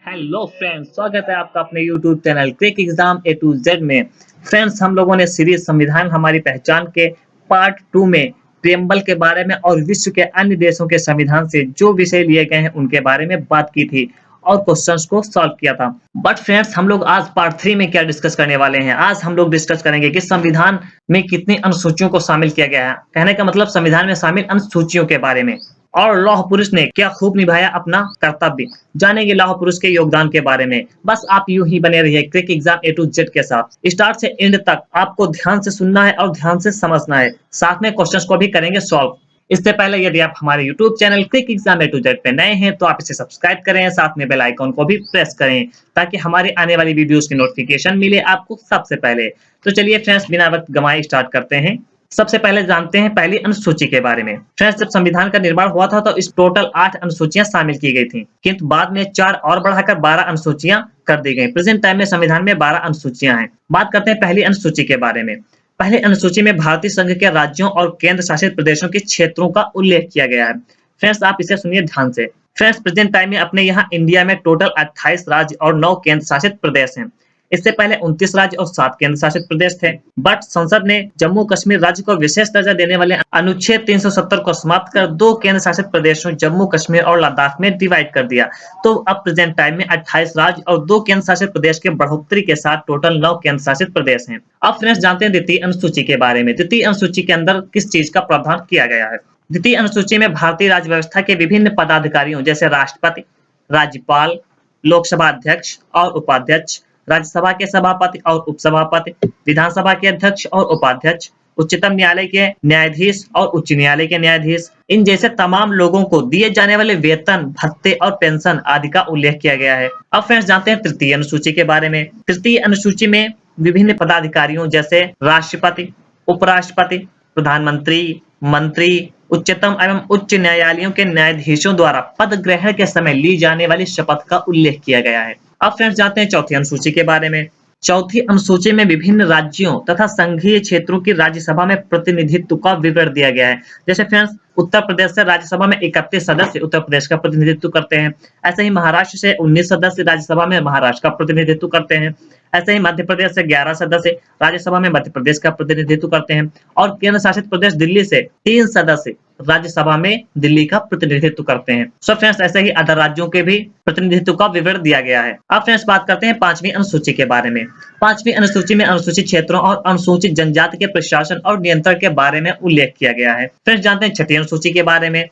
Hello friends, स्वागत है आपका अपने YouTube channel quick exam A to Z में। फ्रेंड्स, हम लोगों ने सीरीज संविधान हमारी पहचान के पार्ट 2 में प्रियम्बल के बारे में और विश्व के अन्य देशों के संविधान से जो विषय लिए गए हैं उनके बारे में बात की थी और क्वेश्चंस को सॉल्व किया था। बट फ्रेंड्स, हम लोग आज पार्ट 3 में क्या डिस्कस करने वाले हैं। आज हम लोग डिस्कस करेंगे कि संविधान में कितनी अनुसूचियों को शामिल किया गया है। कहने का मतलब संविधान में शामिल अनुसूचियों के बारे में, और लौह पुरुष ने क्या खूब निभाया अपना कर्तव्य। जानेंगे लौह पुरुष के योगदान के बारे में। बस आप यूं ही बने रहिए quick exam A to Z के साथ। स्टार्ट से एंड तक आपको ध्यान से सुनना है और ध्यान से समझना है। साथ में क्वेश्चंस को भी करेंगे सॉल्व। इससे पहले यदि आप हमारे YouTube channel quick exam A to Z पे नए हैं तो आप इसे सब्सक्राइब करें, साथ में बेल आइकॉन को भी प्रेस करें ताकि हमारे आने वाली वीडियोस की नोटिफिकेशन मिले आपको सबसे पहले। तो चलिए फ्रेंड्स, बिना वक्त गंवाए स्टार्ट करते हैं। सबसे पहले जानते हैं पहली अनुसूची के बारे में। फ्रेंड्स, जब संविधान का निर्माण हुआ था तो इस टोटल 8 अनुसूचियां शामिल की गई थी, किंतु बाद में 4 और बढ़ाकर 12 अनुसूचियां कर दी गई। प्रेजेंट टाइम में संविधान में 12 अनुसूचियां हैं। बात करते हैं पहली अनुसूची के बारे में। पहली अनुसूची में भारतीय संघ के राज्यों और केंद्र शासित प्रदेशों के क्षेत्रों का उल्लेख किया गया है। फ्रेंड्स, आप इसे सुनिए ध्यान से। फ्रेंड्स, प्रेजेंट टाइम में अपने यहाँ इंडिया में टोटल 28 राज्य और 9 केंद्र शासित प्रदेश हैं। इससे पहले 29 राज्य और 7 केंद्र शासित प्रदेश थे, बट संसद ने जम्मू कश्मीर राज्य को विशेष दर्जा देने वाले अनुच्छेद 370 को समाप्त कर 2 केंद्र शासित प्रदेशों जम्मू कश्मीर और लद्दाख में डिवाइड कर दिया। तो अब प्रेजेंट टाइम में 28 राज्य और 2 केंद्र शासित प्रदेश के बढ़ोतरी के साथ टोटल 9 केंद्र शासित प्रदेश हैं। अब फ्रेंड्स, जानते हैं द्वितीय अनुसूची के बारे में। द्वितीय अनुसूची के अंदर किस चीज का प्रावधान किया गया है। द्वितीय अनुसूची में भारतीय राज्य व्यवस्था के विभिन्न पदाधिकारियों जैसे राष्ट्रपति, राज्यपाल, लोकसभा अध्यक्ष और उपाध्यक्ष, राज्यसभा के सभापति और उपसभापति, विधानसभा के अध्यक्ष और उपाध्यक्ष, उच्चतम न्यायालय के न्यायाधीश और उच्च न्यायालय के न्यायाधीश, इन जैसे तमाम लोगों को दिए जाने वाले वेतन, भत्ते और पेंशन आदि का उल्लेख किया गया है। अब फ्रेंड्स, जानते हैं तृतीय अनुसूची के बारे में। तृतीय अनुसूची में विभिन्न पदाधिकारियों जैसे राष्ट्रपति, उपराष्ट्रपति, प्रधानमंत्री, मंत्री, उच्चतम एवं उच्च न्यायालयों के न्यायाधीशों द्वारा पद ग्रहण के समय ली जाने वाली शपथ का उल्लेख किया गया है। अब फ्रेंड्स, जानते हैं चौथी अनुसूची के बारे में। चौथी अनुसूची में विभिन्न राज्यों तथा संघीय क्षेत्रों की राज्यसभा में प्रतिनिधित्व का विवरण दिया गया है। जैसे फ्रेंड्स, उत्तर प्रदेश से राज्यसभा में 31 सदस्य उत्तर प्रदेश का प्रतिनिधित्व करते हैं। ऐसे ही महाराष्ट्र से 19 सदस्य राज्यसभा में महाराष्ट्र का प्रतिनिधित्व करते हैं। ऐसे ही मध्य प्रदेश से 11 सदस्य राज्यसभा में मध्य प्रदेश का प्रतिनिधित्व करते हैं। और केंद्र शासित प्रदेश दिल्ली से 3 सदस्य राज्यसभा में दिल्ली का प्रतिनिधित्व करते हैं। सो फ्रेंड्स, ऐसे ही अदर राज्यों के भी प्रतिनिधित्व का विवरण दिया गया है। अब फ्रेंड्स, बात करते हैं पांचवी अनुसूची के बारे में। पांचवी अनुसूची में अनुसूचित क्षेत्रों और अनुसूचित जनजाति के प्रशासन और नियंत्रण के बारे में उल्लेख किया गया है। फ्रेंड्स, जानते हैं छठी अनुसूची के बारे में।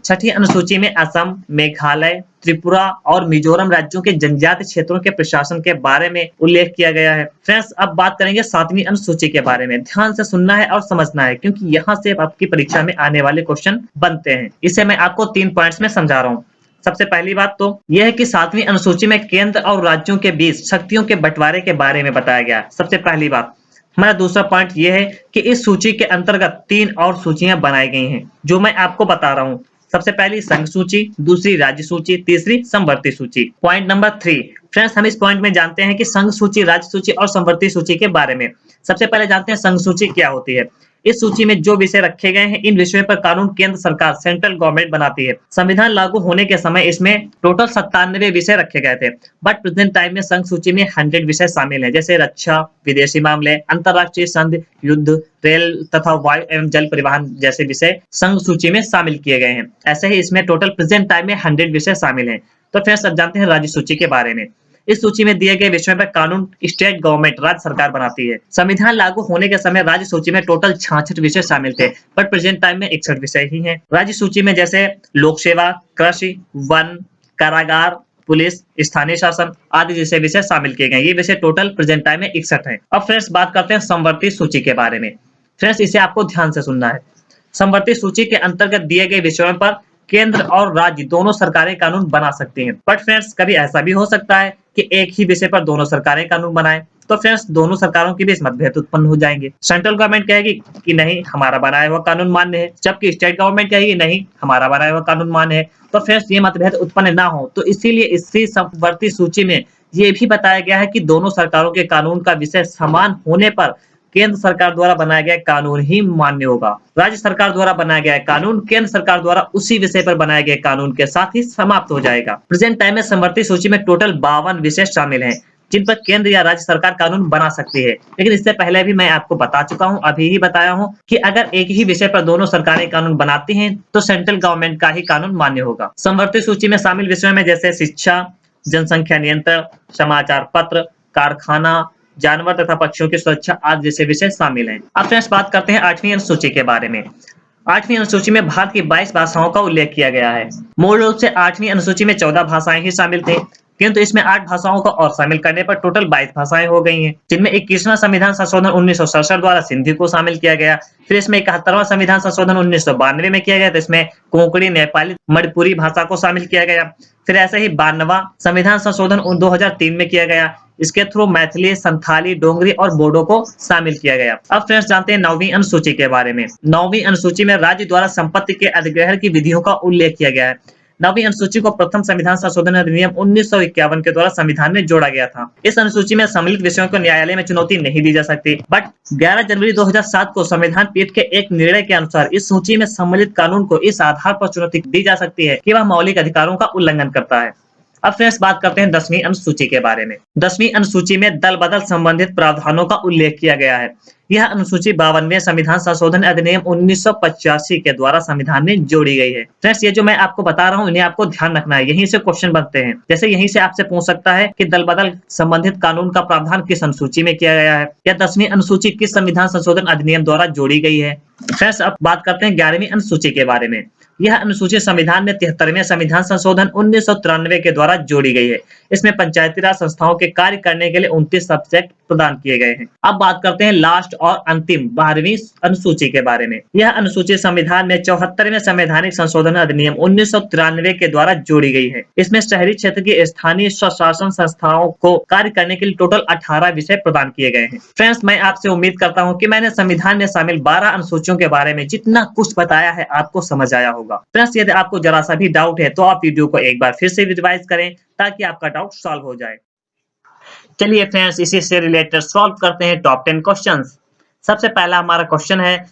छठी अनुसूची में असम, मेघालय, त्रिपुरा और मिजोरम राज्यों के जनजातीय क्षेत्रों के प्रशासन के बारे में उल्लेख किया गया है। फ्रेंड्स, अब बात करेंगे सातवीं अनुसूची के बारे में। ध्यान से सुनना है और समझना है, क्योंकि यहाँ से आपकी परीक्षा में आने वाले क्वेश्चन बनते हैं। इसे मैं आपको 3 पॉइंट्स में समझा रहा हूँ। सबसे पहली बात तो यह है कि सातवीं अनुसूची में केंद्र और राज्यों के बीच शक्तियों के बंटवारे के बारे में बताया गया है। सबसे पहली बात। हमारा दूसरा पॉइंट यह है कि इस सूची के अंतर्गत 3 और सूचियां बनाई गई हैं, जो मैं आपको बता रहा हूँ। सबसे पहली संघ सूची, दूसरी राज्य सूची, तीसरी समवर्ती सूची। Point number 3। फ्रेंड्स, हम इस पॉइंट में जानते हैं कि संघ सूची, राज्य सूची और समवर्ती सूची के बारे में। सबसे पहले जानते हैं संघ सूची क्या होती है। इस सूची में जो विषय रखे गए हैं, इन विषयों पर कानून केंद्र सरकार, सेंट्रल गवर्नमेंट बनाती है। संविधान लागू होने के समय इसमें टोटल 97 विषय रखे गए थे, बट प्रेजेंट टाइम में संघ सूची में 100 विषय शामिल हैं, जैसे रक्षा, विदेशी मामले, अंतरराष्ट्रीय संधि, युद्ध, रेल तथा वायु एवं जल परिवहन जैसे विषय संघ सूची में शामिल किए गए हैं। ऐसे ही इसमें टोटल प्रेजेंट टाइम में 100 विषय शामिल हैं। तो फिर सब जानते हैं राज्य सूची के बारे में। इस सूची में दिए गए विषयों पर कानून स्टेट गवर्नमेंट, राज्य सरकार बनाती है। संविधान लागू होने के समय राज्य सूची में टोटल 66 विषय शामिल थे, बट प्रेजेंट टाइम में 61 विषय ही हैं। राज्य सूची में जैसे लोक सेवा, कृषि, वन, कारागार, पुलिस, स्थानीय शासन आदि जैसे विषय शामिल किए गए। ये विषय टोटल प्रेजेंट टाइम में 61 है। अब फ्रेंड्स, बात करते हैं समवर्ती सूची के बारे में। फ्रेंड्स, इसे आपको ध्यान से सुनना है। समवर्ती सूची के अंतर्गत दिए गए विषयों पर केंद्र और राज्य दोनों सरकारें कानून बना सकती हैं। बट फ्रेंड्स, कभी ऐसा भी हो सकता है कि एक ही विषय पर दोनों सरकारें कानून बनाएं। तो फ्रेंड्स, दोनों सरकारों के बीच मतभेद उत्पन्न हो जाएंगे। सेंट्रल गवर्नमेंट कहेगी कि नहीं, हमारा बनाया हुआ कानून मान्य है, जबकि स्टेट गवर्नमेंट कहेगी नहीं, हमारा बनाया हुआ कानून मान्य है। तो फ्रेंड्स, ये मतभेद उत्पन्न ना हो, तो इसीलिए इसी समवर्ती सूची में ये भी बताया गया है कि दोनों सरकारों के कानून का विषय समान होने पर केंद्र सरकार द्वारा बनाया गया कानून ही मान्य होगा। राज्य सरकार द्वारा बनाया गया कानून केंद्र सरकार द्वारा उसी विषय पर बनाए गए कानून के साथ ही समाप्त हो जाएगा। प्रेजेंट टाइम में समवर्ती सूची में टोटल 52 विषय शामिल हैं जिन पर केंद्र या राज्य सरकार कानून बना सकती है। लेकिन इससे पहले भी मैं आपको बता चुका हूं, अभी ही बताया हूं कि अगर एक ही विषय पर दोनों सरकारें कानून बनाती हैं तो सेंट्रल गवर्नमेंट का ही कानून मान्य होगा। समवर्ती सूची में शामिल विषयों में जैसे शिक्षा, जनसंख्या नियंत्रण, समाचार पत्र, कारखाना, जानवर तथा पक्षियों की सुरक्षा आदि जैसे विषय शामिल हैं। अब फ्रेंड्स बात करते हैं 8वीं अनुसूची के बारे में। 8वीं अनुसूची में भारत की 22 भाषाओं का उल्लेख किया गया है। मूल रूप से 8वीं अनुसूची में 14 भाषाएं ही शामिल थी, किंतु इसमें 8 भाषाओं को और शामिल करने पर टोटल 22 भाषाएं हो गई हैं, जिनमें 21वां संविधान संशोधन 1967 द्वारा सिंधी को शामिल किया गया। फिर इसमें 71वां संविधान संशोधन 1992 में किया गया, तो इसमें कोंकणी, नेपाली, मणिपुरी भाषा को शामिल किया गया। फिर ऐसे ही 92वां संविधान संशोधन 2003 में किया गया। इसके थ्रू मैथिली, संथाली, डोगरी और बोडो को शामिल किया गया। अब फ्रेंड्स जानते हैं 9वीं अनुसूची के बारे में। 9वीं अनुसूची में राज्य द्वारा संपत्ति के अधिग्रहण की विधियों का उल्लेख किया गया है। 9वीं अनुसूची को प्रथम संविधान संशोधन अधिनियम 1951 के द्वारा संविधान में जोड़ा गया था। इस अनुसूची में सम्मिलित विषयों को न्यायालय में चुनौती नहीं दी जा सकती, बट 11 जनवरी 2007 को संविधान पीठ के एक निर्णय के अनुसार इस सूची में सम्मिलित कानून को इस आधार पर चुनौती दी जा सकती है कि वह मौलिक अधिकारों का उल्लंघन करता है। अब फ्रेंड्स बात करते हैं 10वीं अनुसूची के बारे में। 10वीं अनुसूची में दल बदल संबंधित प्रावधानों का उल्लेख किया गया है। यह अनुसूची 52वें संविधान संशोधन अधिनियम 1985 के द्वारा संविधान में जोड़ी गई है। फ्रेंड्स ये जो मैं आपको बता रहा हूँ इन्हें आपको ध्यान रखना है, यहीं से क्वेश्चन बनते हैं। जैसे यहीं से आपसे पूछ सकता है कि दल बदल संबंधित कानून का प्रावधान किस अनुसूची में किया गया है, या 10वीं अनुसूची किस संविधान संशोधन अधिनियम द्वारा जोड़ी गई है। फ्रेंड्स अब बात करते हैं 11वीं अनुसूची के बारे में। यह अनुसूची संविधान में 73वें संविधान संशोधन 1993 के द्वारा जोड़ी गई है। इसमें पंचायती राज संस्थाओं के कार्य करने के लिए 29 सब्जेक्ट प्रदान किए गए हैं। अब बात करते हैं लास्ट और अंतिम 12वीं अनुसूची के बारे में। यह अनुसूची संविधान में 74वें संवैधानिक संशोधन अधिनियम 1993 के द्वारा जोड़ी गई है। इसमें शहरी क्षेत्र की स्थानीय स्वशासन संस्थाओं को कार्य करने के लिए टोटल 18 विषय प्रदान किए गए हैं। फ्रेंड्स मैं आपसे उम्मीद करता हूँ कि मैंने संविधान में शामिल 12 अनुसूचियों के बारे में जितना कुछ बताया है आपको समझ आया होगा। फ्रेंड्स यदि आपको जरा सा भी डाउट है तो आप वीडियो को एक बार फिर से रिवाइज करें ताकि आपका डाउट सॉल्व हो जाए। चलिए फ्रेंड्स इसी से रिलेटेड सॉल्व करते हैं टॉप 10 क्वेश्चंस। सबसे पहला हमारा क्वेश्चन है,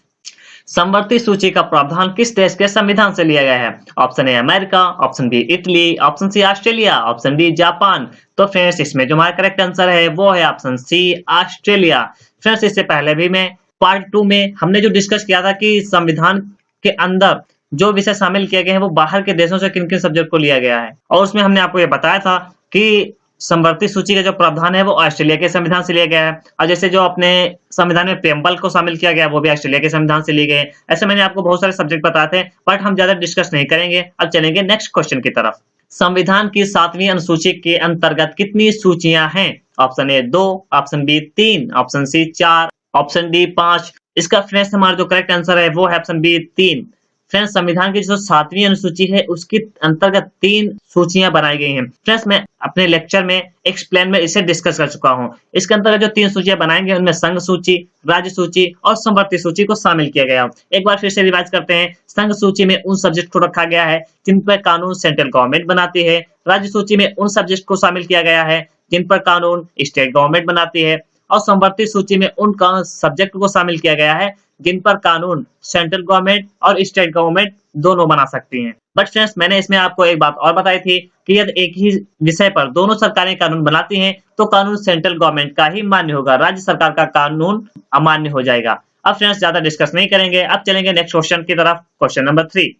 समवर्ती सूची का प्रावधान किस देश के संविधान से लिया गया है? Option A America, option B Italy, option C Australia, option D Japan. तो फ्रेंड्स इसमें जो हमारा करेक्ट आंसर है वो है ऑप्शन सी ऑस्ट्रेलिया। फ्रेंड्स इससे पहले भी मैं पार्ट 2 में हमने जो डिस्कस किया था कि संविधान के अंदर जो विषय शामिल किए गए हैं वो बाहर के देशों से किन किन सब्जेक्ट को लिया गया है, और उसमें हमने आपको ये बताया था कि समवर्ती सूची का जो प्रावधान है वो ऑस्ट्रेलिया के संविधान से लिया गया है, और जैसे जो अपने संविधान में प्रेम्बल को शामिल किया गया वो भी ऑस्ट्रेलिया के संविधान से लिए गए। ऐसे मैंने आपको बहुत सारे सब्जेक्ट बताए थे, बट हम ज्यादा डिस्कस नहीं करेंगे। अब चलेंगे नेक्स्ट क्वेश्चन की तरफ। संविधान की 7वीं अनुसूची के अंतर्गत कितनी सूचियां हैं? Option A 2, option B 3, option C 4, option D 5। इसका फ्रेंड्स हमारा जो करेक्ट आंसर है वो है ऑप्शन बी 3। फ्रेंड्स संविधान की जो 7वीं अनुसूची है उसके अंतर्गत 3 सूचियां बनाई गई हैं। फ्रेंड्स मैं अपने लेक्चर में एक्सप्लेन में इसे डिस्कस कर चुका हूं। इसके अंतर्गत जो 3 सूचियां बनाएंगे उनमें संघ सूची, राज्य सूची और समवर्ती सूची को शामिल किया गया। एक बार फिर से रिवाइज करते हैं। संघ सूची में उन सब्जेक्ट को रखा गया है जिन पर कानून सेंट्रल गवर्नमेंट बनाती है। राज्य सूची में उन सब्जेक्ट को शामिल किया गया है जिन पर कानून स्टेट गवर्नमेंट बनाती है, और समवर्ती सूची में उन सब्जेक्ट को शामिल किया गया है जिन पर कानून सेंट्रल गवर्नमेंट और स्टेट गवर्नमेंट दोनों बना सकती हैं। बट फ्रेंड्स मैंने इसमें आपको एक बात और बताई थी कि यदि एक ही विषय पर दोनों सरकारें कानून बनाती हैं तो कानून सेंट्रल गवर्नमेंट का ही मान्य होगा, राज्य सरकार का कानून अमान्य हो जाएगा। अब फ्रेंड्स ज्यादा डिस्कस नहीं करेंगे, अब चलेंगे नेक्स्ट क्वेश्चन की तरफ। क्वेश्चन नंबर 3,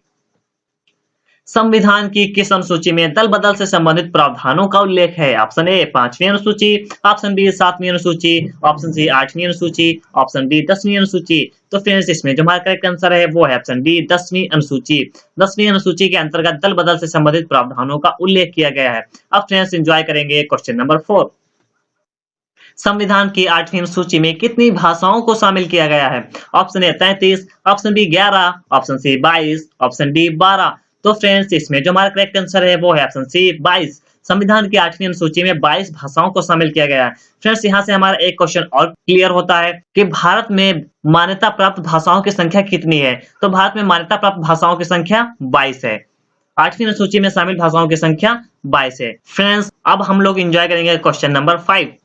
संविधान की किस अनुसूची में दल बदल से संबंधित प्रावधानों का उल्लेख है? ऑप्शन ए 5वीं अनुसूची, ऑप्शन बी 7वीं अनुसूची, ऑप्शन सी 8वीं अनुसूची, ऑप्शन डी 10वीं अनुसूची। तो फ्रेंड्स इसमें जो हमारा करेक्ट आंसर है वो है ऑप्शन डी 10वीं अनुसूची। 10वीं अनुसूची के अंतर्गत दल बदल से संबंधित प्रावधानों का उल्लेख किया गया है। अब फ्रेंड्स एंजॉय करेंगे क्वेश्चन नंबर 4। संविधान की 8वीं अनुसूची में कितनी भाषाओं को शामिल किया गया है? Option A 33, option B 11, option C 22, option D 12। तो फ्रेंड्स इसमें जो हमारा करेक्ट आंसर है वो है ऑप्शन सी 22। संविधान की 8वीं अनुसूची में 22 भाषाओं को शामिल किया गया है। फ्रेंड्स यहाँ से हमारा एक क्वेश्चन और क्लियर होता है कि भारत में मान्यता प्राप्त भाषाओं की संख्या कितनी है? तो भारत में मान्यता प्राप्त भाषाओं की संख्या 22 है। 8वीं अनुसूची में शामिल भाषाओं की संख्या 22 है। फ्रेंड्स अब हम लोग एंजॉय करेंगे क्वेश्चन नंबर 5।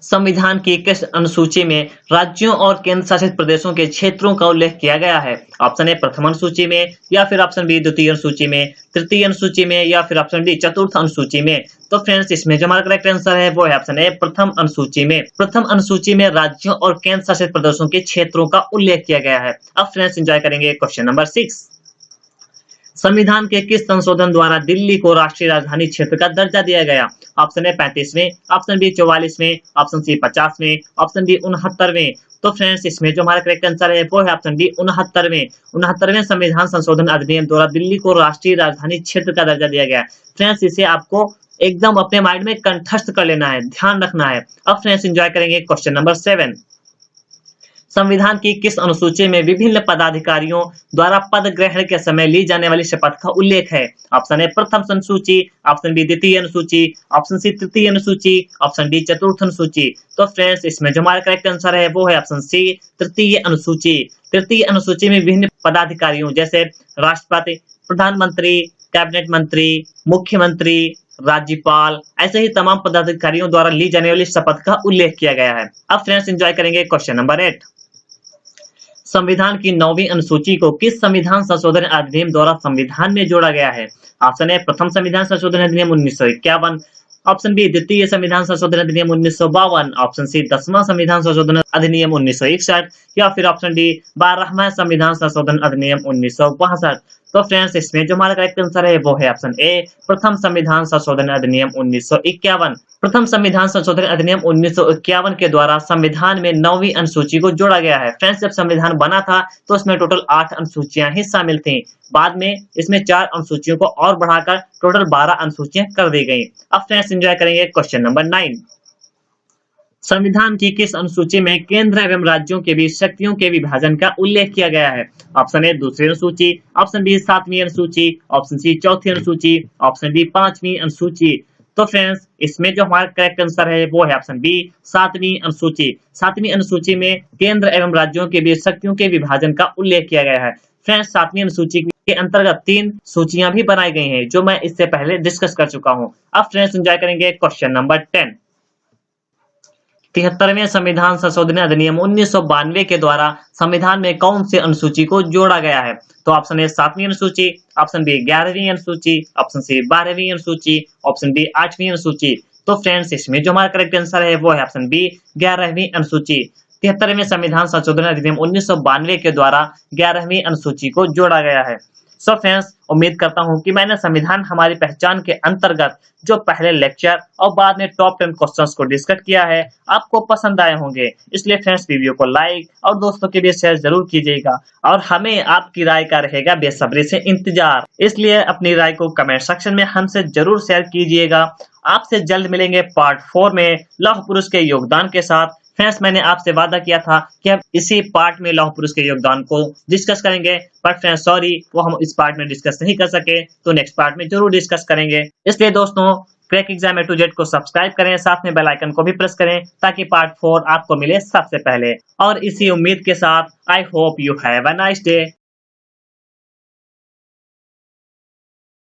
संविधान की किस अनुसूची में राज्यों और केंद्र शासित प्रदेशों के क्षेत्रों का उल्लेख किया गया है? ऑप्शन ए प्रथम अनुसूची में, या फिर ऑप्शन बी द्वितीय अनुसूची में, तृतीय अनुसूची में, या फिर ऑप्शन डी चतुर्थ अनुसूची में। तो फ्रेंड्स इसमें जो हमारा करेक्ट आंसर है वो है ऑप्शन ए प्रथम अनुसूची में। प्रथम अनुसूची में राज्यों और केंद्र शासित प्रदेशों के क्षेत्रों का उल्लेख किया गया है। अब फ्रेंड्स एंजॉय करेंगे क्वेश्चन नंबर 6। संविधान के किस संशोधन द्वारा दिल्ली को राष्ट्रीय राजधानी क्षेत्र का दर्जा दिया गया? ऑप्शन ए 35वें, ऑप्शन बी 44वें, ऑप्शन सी 50वें, ऑप्शन डी 69वें। तो फ्रेंड्स इसमें जो हमारा करेक्ट आंसर है वो है ऑप्शन डी 69वें। 69वें संविधान संशोधन अधिनियम द्वारा दिल्ली को राष्ट्रीय राजधानी क्षेत्र का दर्जा दिया गया। फ्रेंड्स इसे आपको एकदम अपने माइंड में कंठस्थ कर लेना है, ध्यान रखना है। अब फ्रेंड्स एंजॉय करेंगे क्वेश्चन नंबर 7। संविधान की किस अनुसूची में विभिन्न पदाधिकारियों द्वारा पद ग्रहण के समय ली जाने वाली शपथ का उल्लेख है? ऑप्शन ए प्रथम अनुसूची, ऑप्शन बी द्वितीय अनुसूची, ऑप्शन सी तृतीय अनुसूची, ऑप्शन डी चतुर्थ अनुसूची। तो फ्रेंड्स इसमें जो हमारा करेक्ट आंसर है वो है ऑप्शन सी तृतीय अनुसूची। तृतीय अनुसूची में विभिन्न पदाधिकारियों जैसे राष्ट्रपति, प्रधानमंत्री, कैबिनेट मंत्री, मुख्यमंत्री, राज्यपाल, ऐसे ही तमाम पदाधिकारियों द्वारा ली जाने वाली शपथ का उल्लेख किया गया है। अब फ्रेंड्स एंजॉय करेंगे क्वेश्चन नंबर 8। संविधान की 9वीं अनुसूची को किस संविधान संशोधन अधिनियम द्वारा संविधान में जोड़ा गया है? ऑप्शन ए प्रथम संविधान संशोधन अधिनियम 1951, ऑप्शन बी द्वितीय संविधान संशोधन अधिनियम 1952, ऑप्शन सी 10वां संविधान संशोधन अधिनियम 1961, या फिर ऑप्शन डी 12वां संविधान संशोधन अधिनियम 1962। तो फ्रेंड्स इसमें जो हमारा करेक्ट आंसर है वो है ऑप्शन ए प्रथम संविधान संशोधन अधिनियम 1951। प्रथम संविधान संशोधन अधिनियम 1951 के द्वारा संविधान में 9वीं अनुसूची को जोड़ा गया है। फ्रेंड्स जब संविधान बना था तो इसमें टोटल 8 अनुसूचियां ही शामिल थी। बाद में इसमें 4 अनुसूचियों को और बढ़ाकर टोटल 12 अनुसूचियां कर दी गई। अब फ्रेंड्स एंजॉय करेंगे क्वेश्चन नंबर 9। संविधान की किस अनुसूची में केंद्र एवं राज्यों के बीच शक्तियों के विभाजन का उल्लेख किया गया है? ऑप्शन ए दूसरी अनुसूची, ऑप्शन बी 7वीं अनुसूची, ऑप्शन सी चौथी अनुसूची, ऑप्शन डी 5वीं अनुसूची। तो फ्रेंड्स इसमें जो हमारा करेक्ट आंसर है वो है ऑप्शन बी 7वीं अनुसूची। 7वीं अनुसूची में केंद्र एवं राज्यों के बीच शक्तियों के विभाजन का उल्लेख किया गया है। फ्रेंड्स 7वीं अनुसूची के अंतर्गत 3 सूचियां भी बनाई गई हैं जो मैं इससे पहले डिस्कस कर चुका हूं। अब फ्रेंड्स एंजॉय करेंगे क्वेश्चन नंबर 10। 73वें संविधान संशोधन अधिनियम 1992 के द्वारा संविधान में कौन से अनुसूची को जोड़ा गया है? तो ऑप्शन ए 7वीं अनुसूची, ऑप्शन बी 11वीं अनुसूची, ऑप्शन सी 12वीं अनुसूची, ऑप्शन डी 8वीं अनुसूची। तो फ्रेंड्स इसमें जो हमारा करेक्ट आंसर है वो है ऑप्शन बी 11वीं अनुसूची। 73वें संविधान संशोधन अधिनियम 1992 के द्वारा 11वीं अनुसूची को जोड़ा गया है। सो फ्रेंड्स उम्मीद करता हूं कि मैंने संविधान हमारी पहचान के अंतर्गत जो पहले लेक्चर और बाद में टॉप 10 क्वेश्चंस को डिस्कस किया है आपको पसंद आए होंगे। इसलिए फ्रेंड्स वीडियो को लाइक और दोस्तों के बीच शेयर जरूर कीजिएगा और हमें आपकी राय का रहेगा बेसब्री से इंतजार। इसलिए अपनी राय को कमेंट सेक्शन में हमसे जरूर शेयर कीजिएगा। आपसे जल्द मिलेंगे पार्ट 4 में लौह पुरुष के योगदान के साथ। फ्रेंड्स मैंने आपसे वादा किया था कि हम इसी पार्ट में लौह पुरुष के योगदान को डिस्कस करेंगे, बट फ्रेंड्स सॉरी वो हम इस पार्ट में डिस्कस नहीं कर सके, तो नेक्स्ट पार्ट में जरूर डिस्कस करेंगे। इसलिए दोस्तों crack exam A to Z को सब्सक्राइब करें, साथ में बेल आइकन को भी प्रेस करें ताकि पार्ट 4 आपको मिले सबसे पहले। और इसी उम्मीद के साथ I hope you have a nice day.